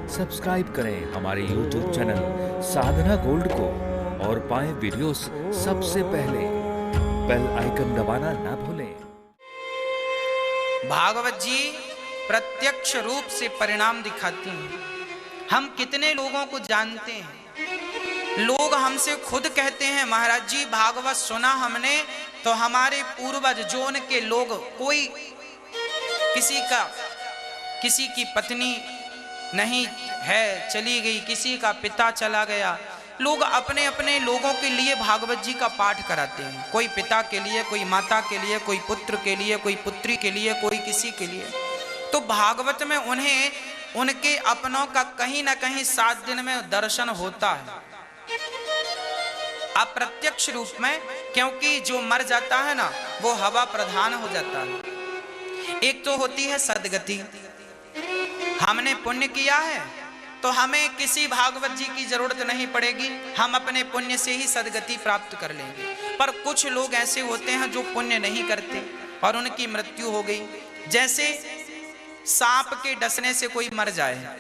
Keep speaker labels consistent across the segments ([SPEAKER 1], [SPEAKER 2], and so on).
[SPEAKER 1] Subscribe करें हमारे YouTube channel साधना gold को और पाएं वीडियोस सबसे पहले। बेल आइकन दबाना ना भूलें।
[SPEAKER 2] भागवत जी प्रत्यक्ष रूप से परिणाम दिखाती हैं। हम कितने लोगों को जानते हैं, लोग हमसे खुद कहते हैं महाराज जी भागवत सुना हमने तो हमारे पूर्वज जोन के लोग, कोई किसी की पत्नी नहीं है चली गई, किसी का पिता चला गया, लोग अपने अपने लोगों के लिए भागवत जी का पाठ कराते हैं। कोई पिता के लिए, कोई माता के लिए, कोई पुत्र के लिए, कोई पुत्री के लिए, कोई किसी के लिए। तो भागवत में उन्हें उनके अपनों का कहीं ना कहीं 7 दिन में दर्शन होता है, अप्रत्यक्ष रूप में, क्योंकि जो मर जाता है ना वो हवा प्रधान हो जाता है। एक तो होती है सदगति, हमने पुण्य किया है तो हमें किसी भागवत जी की जरूरत नहीं पड़ेगी, हम अपने पुण्य से ही सदगति प्राप्त कर लेंगे। पर कुछ लोग ऐसे होते हैं जो पुण्य नहीं करते और उनकी मृत्यु हो गई। जैसे सांप के डसने से कोई मर जाए,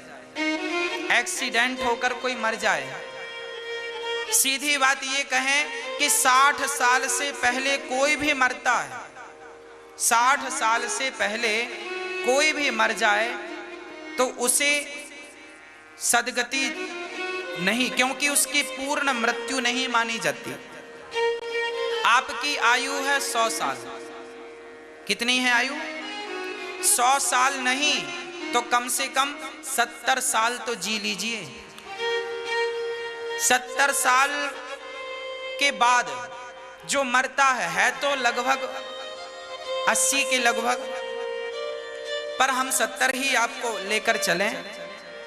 [SPEAKER 2] एक्सीडेंट होकर कोई मर जाए, सीधी बात ये कहें कि 60 साल से पहले कोई भी मरता है, 60 साल से पहले कोई भी मर जाए तो उसे सदगति नहीं, क्योंकि उसकी पूर्ण मृत्यु नहीं मानी जाती। आपकी आयु है 100 साल, कितनी है आयु? 100 साल नहीं तो कम से कम 70 साल तो जी लीजिए। 70 साल के बाद जो मरता है तो लगभग 80 के लगभग, पर हम 70 ही आपको लेकर चलें,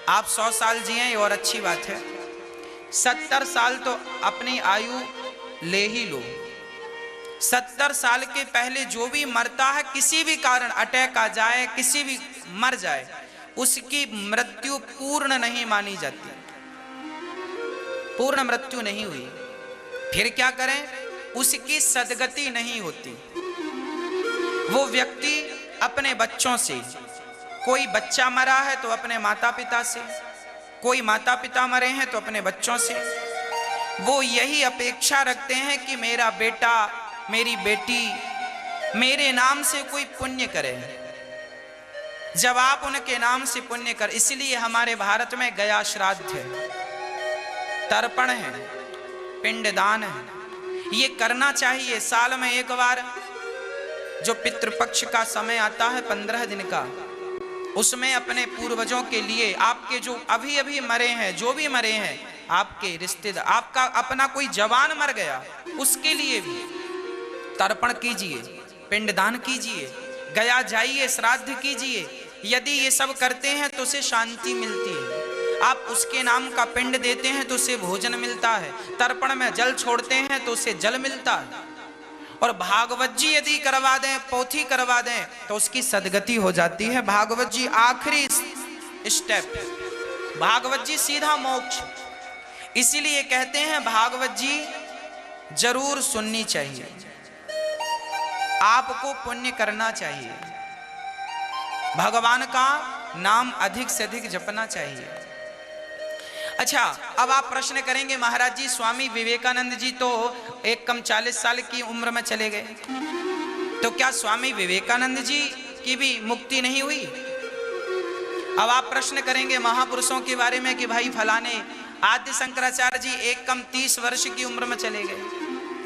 [SPEAKER 2] आप 100 साल जिए और अच्छी बात है। 70 साल तो अपनी आयु ले ही लो। 70 साल के पहले जो भी मरता है, किसी भी कारण अटैक आ जाए, किसी भी मर जाए, उसकी मृत्यु पूर्ण नहीं मानी जाती, पूर्ण मृत्यु नहीं हुई। फिर क्या करें? उसकी सदगति नहीं होती। वो व्यक्ति अपने बच्चों से, कोई बच्चा मरा है तो अपने माता पिता से, कोई माता पिता मरे हैं तो अपने बच्चों से, वो यही अपेक्षा रखते हैं कि मेरा बेटा मेरी बेटी मेरे नाम से कोई पुण्य करे। जब आप उनके नाम से पुण्य कर, इसलिए हमारे भारत में गया श्राद्ध है, तर्पण है, पिंडदान है, ये करना चाहिए। साल में एक बार जो पितृपक्ष का समय आता है 15 दिन का, उसमें अपने पूर्वजों के लिए, आपके जो अभी अभी मरे हैं, जो भी मरे हैं, आपके रिश्तेदार, आपका अपना कोई जवान मर गया, उसके लिए भी तर्पण कीजिए, पिंडदान कीजिए, गया जाइए, श्राद्ध कीजिए। यदि ये सब करते हैं तो उसे शांति मिलती है। आप उसके नाम का पिंड देते हैं तो उसे भोजन मिलता है, तर्पण में जल छोड़ते हैं तो उसे जल मिलता है। और भागवत जी यदि करवा दें, पोथी करवा दें तो उसकी सदगति हो जाती है। भागवत जी आखिरी स्टेप, भागवत जी सीधा मोक्ष। इसीलिए कहते हैं भागवत जी जरूर सुननी चाहिए, आपको पुण्य करना चाहिए, भगवान का नाम अधिक से अधिक जपना चाहिए। अच्छा, अब आप प्रश्न करेंगे महाराज जी स्वामी विवेकानंद जी तो एक कम 40 साल की उम्र में चले गए, तो क्या स्वामी विवेकानंद जी की भी मुक्ति नहीं हुई? अब आप प्रश्न करेंगे महापुरुषों के बारे में कि भाई फलाने आदि शंकराचार्य जी एक कम 30 वर्ष की उम्र में चले गए,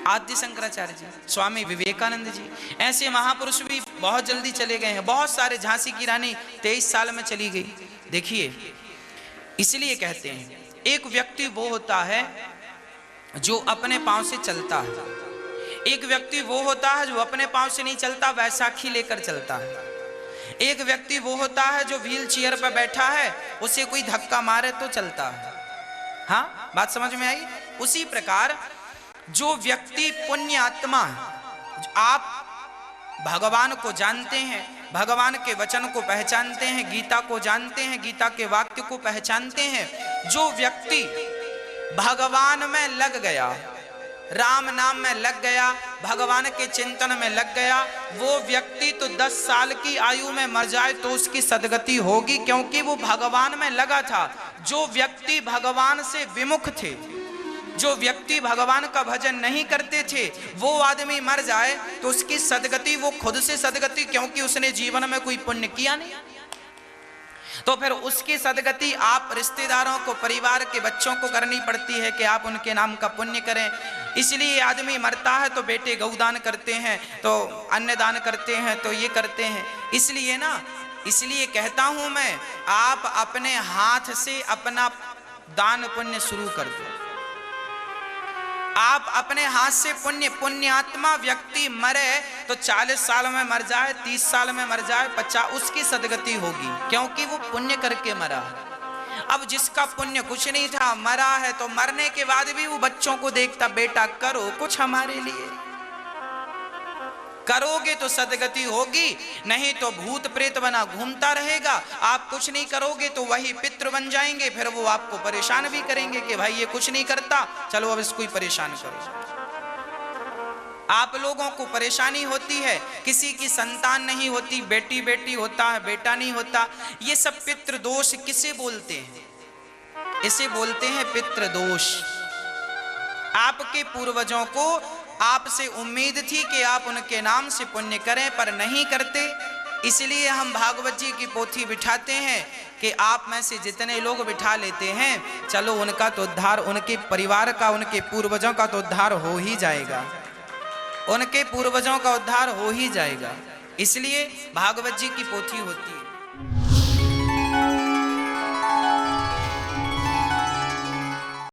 [SPEAKER 2] आदि शंकराचार्य जी, स्वामी विवेकानंद जी, ऐसे महापुरुष भी बहुत जल्दी चले गए हैं। बहुत सारे, झांसी की रानी 23 साल में चली गई। देखिए, इसलिए कहते हैं एक व्यक्ति वो होता है जो अपने पांव से चलता है, एक व्यक्ति वो होता है जो अपने पांव से नहीं चलता, वैसाखी लेकर चलता है, एक व्यक्ति वो होता है जो व्हील चेयर पर बैठा है, उसे कोई धक्का मारे तो चलता है। हाँ, बात समझ में आई? उसी प्रकार जो व्यक्ति पुण्य आत्मा है, आप भगवान को जानते हैं, भगवान के वचन को पहचानते हैं, गीता को जानते हैं, गीता के वाक्य को पहचानते हैं, जो व्यक्ति भगवान में लग गया, राम नाम में लग गया, भगवान के चिंतन में लग गया, वो व्यक्ति तो 10 साल की आयु में मर जाए तो उसकी सदगति होगी, क्योंकि वो भगवान में लगा था। जो व्यक्ति भगवान से विमुख थे, जो व्यक्ति भगवान का भजन नहीं करते थे, वो आदमी मर जाए तो उसकी सदगति, वो खुद से सदगति, क्योंकि उसने जीवन में कोई पुण्य किया नहीं, तो फिर उसकी सदगति आप रिश्तेदारों को, परिवार के बच्चों को करनी पड़ती है कि आप उनके नाम का पुण्य करें। इसलिए आदमी मरता है तो बेटे गौदान करते हैं, तो अन्नदान करते हैं, तो ये करते हैं। इसलिए ना, इसलिए कहता हूं मैं, आप अपने हाथ से अपना दान पुण्य शुरू कर दो। आप अपने हाथ से पुण्यात्मा व्यक्ति मरे तो 40 साल में मर जाए, 30 साल में मर जाए, 50, उसकी सदगति होगी, क्योंकि वो पुण्य करके मरा है। अब जिसका पुण्य कुछ नहीं था, मरा है, तो मरने के बाद भी वो बच्चों को देखता, बेटा करो कुछ हमारे लिए, करोगे तो सदगति होगी, नहीं तो भूत प्रेत बना घूमता रहेगा। आप कुछ नहीं करोगे तो वही पितृ बन जाएंगे, फिर वो आपको परेशान भी करेंगे कि भाई ये कुछ नहीं करता, चलो अब इसको ही परेशान करो। आप लोगों को परेशानी होती है, किसी की संतान नहीं होती, बेटी बेटी होता है, बेटा नहीं होता, ये सब पितृ दोष किसे बोलते हैं? इसे बोलते हैं पितृ दोष। आपके पूर्वजों को आपसे उम्मीद थी कि आप उनके नाम से पुण्य करें, पर नहीं करते। इसलिए हम भागवत जी की पोथी बिठाते हैं कि आप में से जितने लोग बिठा लेते हैं, चलो उनका तो उद्धार, उनके परिवार का, उनके पूर्वजों का तो उद्धार हो ही जाएगा, उनके पूर्वजों का उद्धार हो ही जाएगा। इसलिए भागवत जी की पोथी होती है।